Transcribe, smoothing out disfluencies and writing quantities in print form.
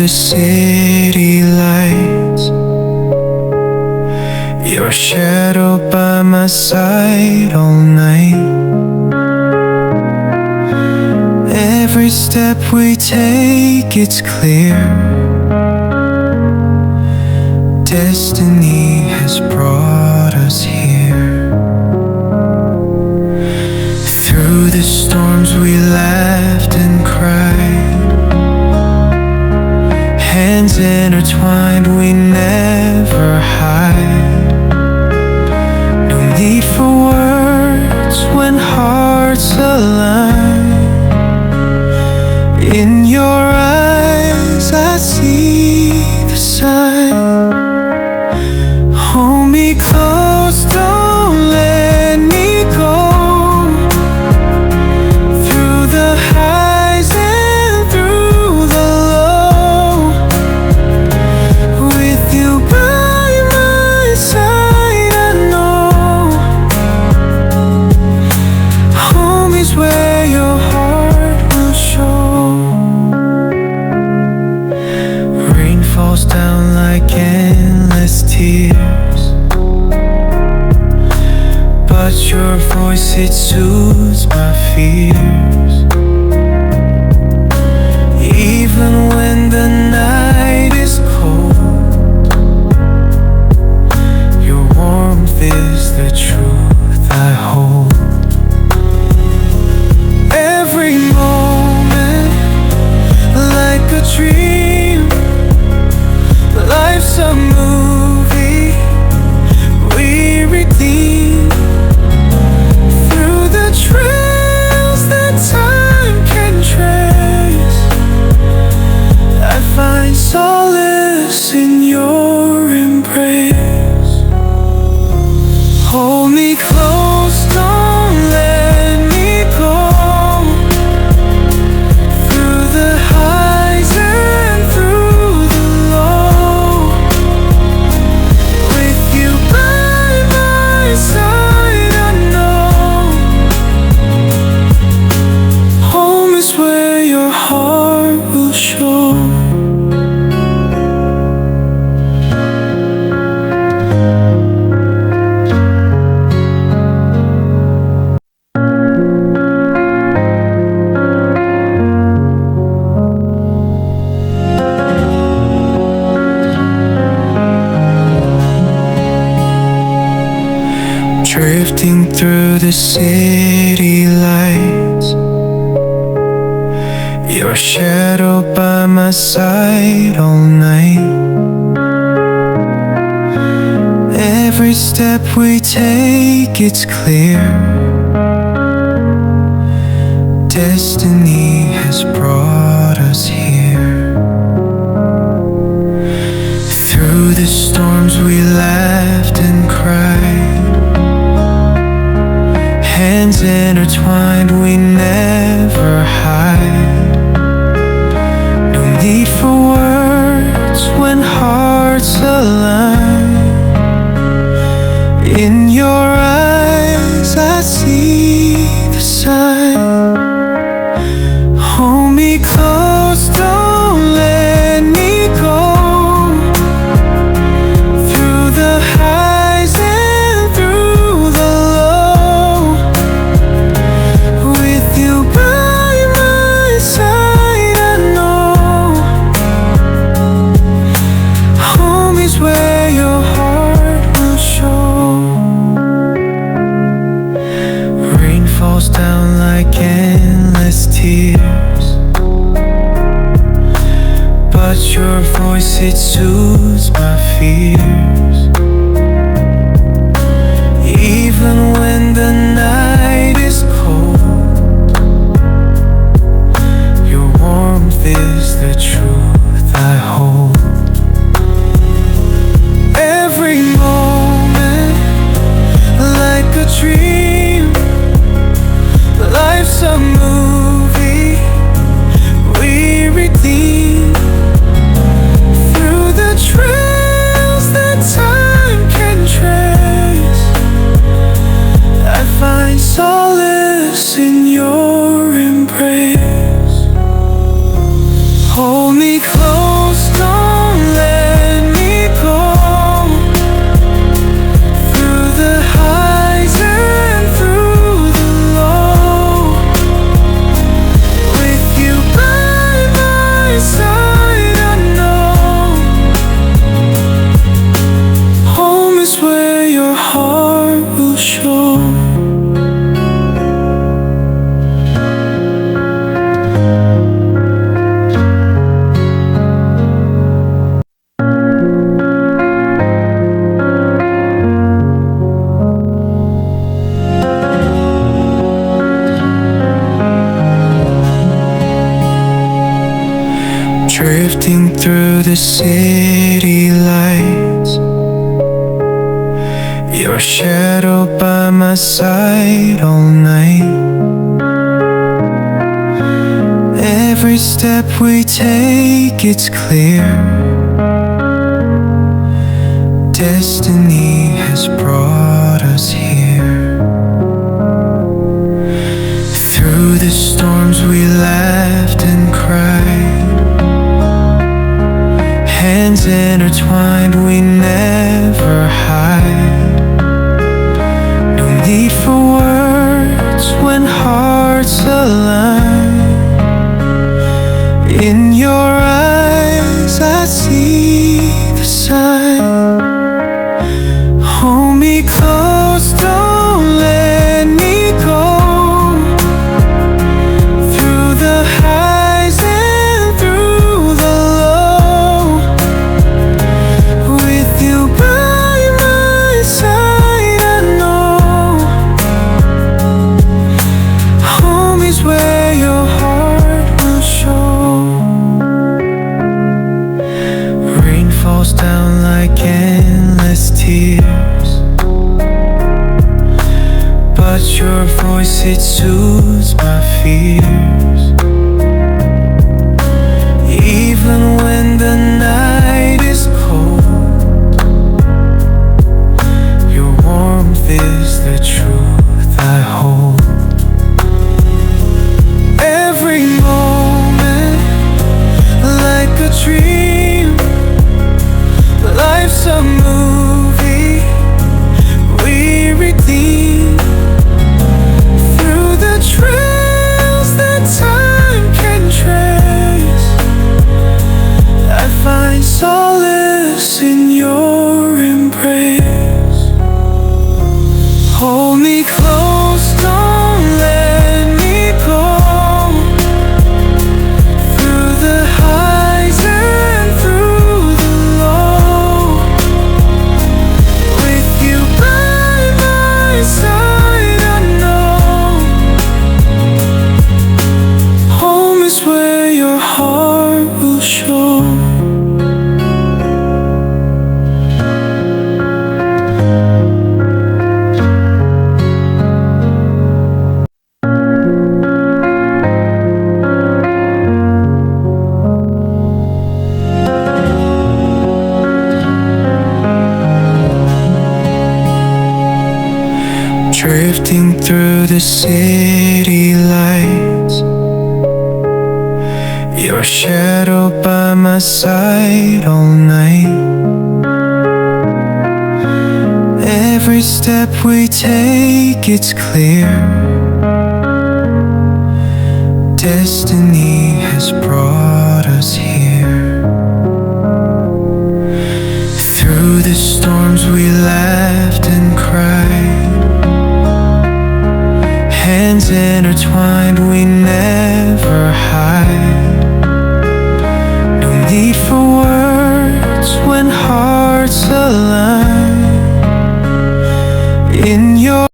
the city lights, your shadow by my side all night. Every step we take, it's clear. Destiny has brought us here. Through the storms we laughed and cried, hands intertwined, we never hide. No need for words when hearts align. In your eyes I see the sign. Hold me close, don't let me go. Through the highs and through the low, with you by my side, I know home is where your heart will show. Rain falls down like endless tears, but your voice, it soothes my fears. Even when the night is cold, your warmth is the truth I hold. Every moment like a dream, life's a movie we redeem. Through the trails that time can trace, I find solace in your embrace. Hold me close, don't let me go. Through the highs and through the low, with you by my side, I know home is where your heart will show. Drifting through the city lights, your shadow by my side all night. Every step we take, it's clear. Destiny has brought us here. Through the storms we laughed and cried, hands intertwined, we never hide. No need for words when hearts align. In your eyes I see the sign. Hold me close, don't let me go. Through the highs and through the low, with you by my side, I know home is where your heart will show. Rain falls down like endless tears, but your voice, it soothes my fears. Even when the night is cold, your warmth is the truth I hold. Every moment like a dream, life's a movie we redeem. Through the trails that time the city lights, your shadow by my side all night. Every step we take, it's clear. Destiny has brought us here. Through the storms we laughed and cried, hands intertwined, we never hide. No need for words when hearts align. In your eyes I see the sign. Hold me close, don't let me go. Through the highs and through the low, with you by my side, I know home is where your heart will show. Rain falls down like endless tears, but your voice, it soothes my fears. Even when the night is cold, your warmth is the truth I hold. Every moment like a dream, life's a movie we redeem. Through the trails that time can trace, I find solace in your embrace. Hold me close, don't let me go. Through the highs and through the low, with you by my side, I know home is where your heart will show. Drifting through the city lights, your shadow by my side all night. Every step we take, it's clear. Destiny has brought us here. Through the storms we laughed and cried, hands intertwined, we never